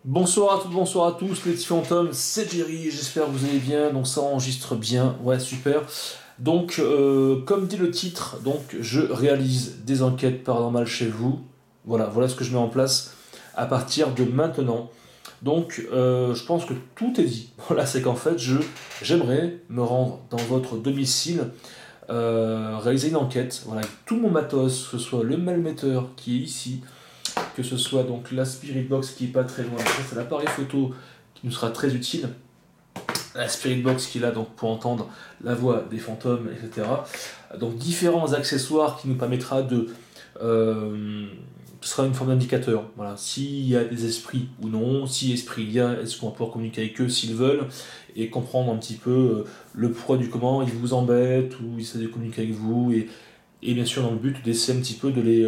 Bonsoir à toutes, bonsoir à tous, les petits fantômes, c'est Jerry, j'espère que vous allez bien, donc ça enregistre bien, ouais super. Donc, comme dit le titre, donc je réalise des enquêtes paranormales chez vous. Voilà ce que je mets en place à partir de maintenant. Donc, je pense que tout est dit. Voilà, c'est qu'en fait, j'aimerais me rendre dans votre domicile, réaliser une enquête, voilà, avec tout mon matos, que ce soit le malmetteur qui est ici, que ce soit donc la Spirit Box qui est pas très loin, ça c'est l'appareil photo qui nous sera très utile, la Spirit Box qui est là donc pour entendre la voix des fantômes, etc. Donc différents accessoires qui nous permettra de... ce sera une forme d'indicateur, voilà, s'il y a des esprits ou non, si esprit il y a, est-ce qu'on va pouvoir communiquer avec eux s'ils veulent, et comprendre un petit peu le pourquoi du comment, ils vous embêtent ou ils essaient de communiquer avec vous, et bien sûr dans le but d'essayer un petit peu de les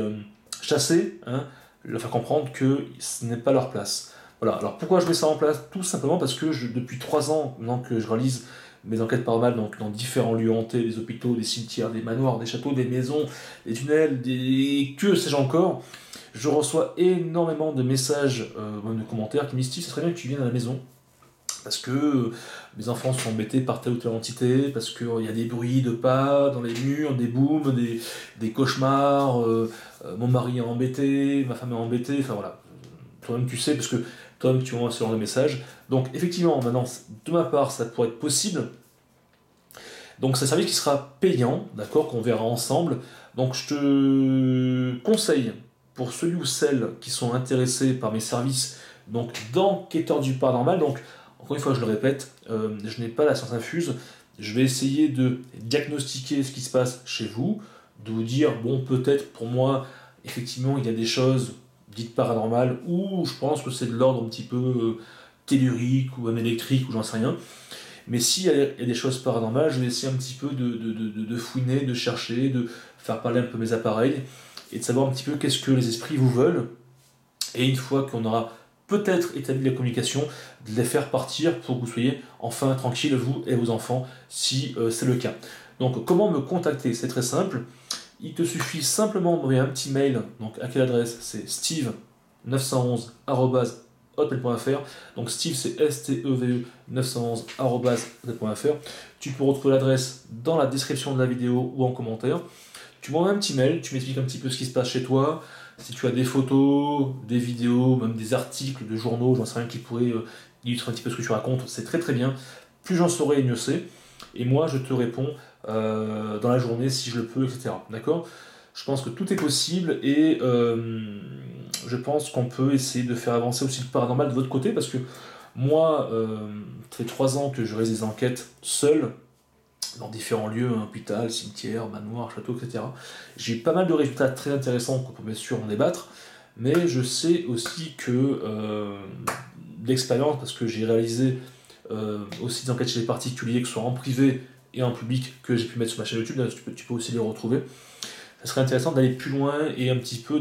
chasser, hein, leur faire comprendre que ce n'est pas leur place. Voilà, alors pourquoi je mets ça en place? Tout simplement parce que depuis 3 ans maintenant que je réalise mes enquêtes paranormales donc dans différents lieux hantés, des hôpitaux, des cimetières, des manoirs, des châteaux, des maisons, des tunnels, que sais-je encore, je reçois énormément de messages, même de commentaires qui me disent: ça serait bien que tu viennes à la maison, parce que mes enfants sont embêtés par telle ou telle entité, parce qu'il y a des bruits de pas dans les murs, des booms, des cauchemars, mon mari est embêté, ma femme est embêtée, enfin voilà. Toi-même tu sais, parce que toi-même tu envoies ce genre de message. Donc effectivement, maintenant, de ma part, ça pourrait être possible. Donc c'est un service qui sera payant, d'accord, qu'on verra ensemble. Donc je te conseille, pour ceux ou celles qui sont intéressés par mes services, donc d'enquêteur du paranormal, donc encore une fois je le répète, je n'ai pas la science infuse, je vais essayer de diagnostiquer ce qui se passe chez vous, de vous dire, bon peut-être pour moi, effectivement il y a des choses dites paranormales, ou je pense que c'est de l'ordre un petit peu tellurique, ou même électrique, ou j'en sais rien. Mais s'il y a des choses paranormales, je vais essayer un petit peu de fouiner, de chercher, de faire parler un peu mes appareils, et de savoir un petit peu qu'est-ce que les esprits vous veulent. Et une fois qu'on aura peut-être établi la communication, de les faire partir pour que vous soyez enfin tranquille, vous et vos enfants, si c'est le cas. Donc comment me contacter? C'est très simple. Il te suffit simplement d'envoyer un petit mail. Donc à quelle adresse? C'est steve911@hotmail.fr. Donc Steve, c'est STEVE 911@hotmail.fr. Tu peux retrouver l'adresse dans la description de la vidéo ou en commentaire. Tu m'envoies un petit mail, tu m'expliques un petit peu ce qui se passe chez toi, si tu as des photos, des vidéos, même des articles de journaux, j'en sais rien, qui pourraient illustrer un petit peu ce que tu racontes, c'est très très bien. Plus j'en saurai, mieux c'est. Et moi, je te réponds dans la journée si je le peux, etc. D'accord? Je pense que tout est possible, et je pense qu'on peut essayer de faire avancer aussi le paranormal de votre côté, parce que moi, ça fait 3 ans que je réalise des enquêtes seul, dans différents lieux, hôpital, cimetière, manoir, château, etc. J'ai eu pas mal de résultats très intéressants qu'on peut bien sûr en débattre, mais je sais aussi que d'expérience, parce que j'ai réalisé aussi des enquêtes chez les particuliers, que ce soit en privé et en public, que j'ai pu mettre sur ma chaîne YouTube, là, tu peux aussi les retrouver. Ça serait intéressant d'aller plus loin et un petit peu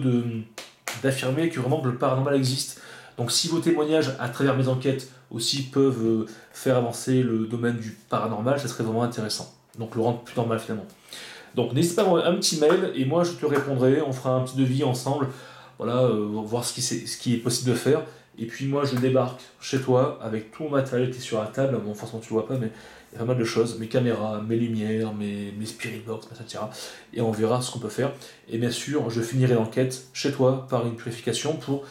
d'affirmer que vraiment que le paranormal existe. Donc si vos témoignages à travers mes enquêtes aussi peuvent faire avancer le domaine du paranormal, ça serait vraiment intéressant. Donc le rendre plus normal finalement. Donc n'hésite pas à m'envoyer un petit mail et moi je te répondrai, on fera un petit devis ensemble, voilà, voir ce qui est possible de faire. Et puis moi je débarque chez toi avec tout mon matériel qui est sur la table, bon forcément tu le vois pas, mais il y a pas mal de choses, mes caméras, mes lumières, mes spirit box, etc. Et on verra ce qu'on peut faire. Et bien sûr, je finirai l'enquête chez toi par une purification pour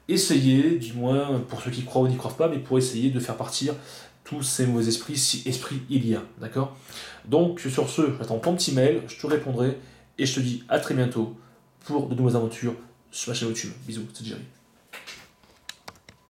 essayer, du moins pour ceux qui croient ou n'y croient pas, mais pour essayer de faire partir tous ces mauvais esprits, si esprit il y a, d'accord? Donc sur ce, j'attends ton petit mail, je te répondrai, et je te dis à très bientôt pour de nouvelles aventures sur ma chaîne YouTube. Bisous, c'est Jerry.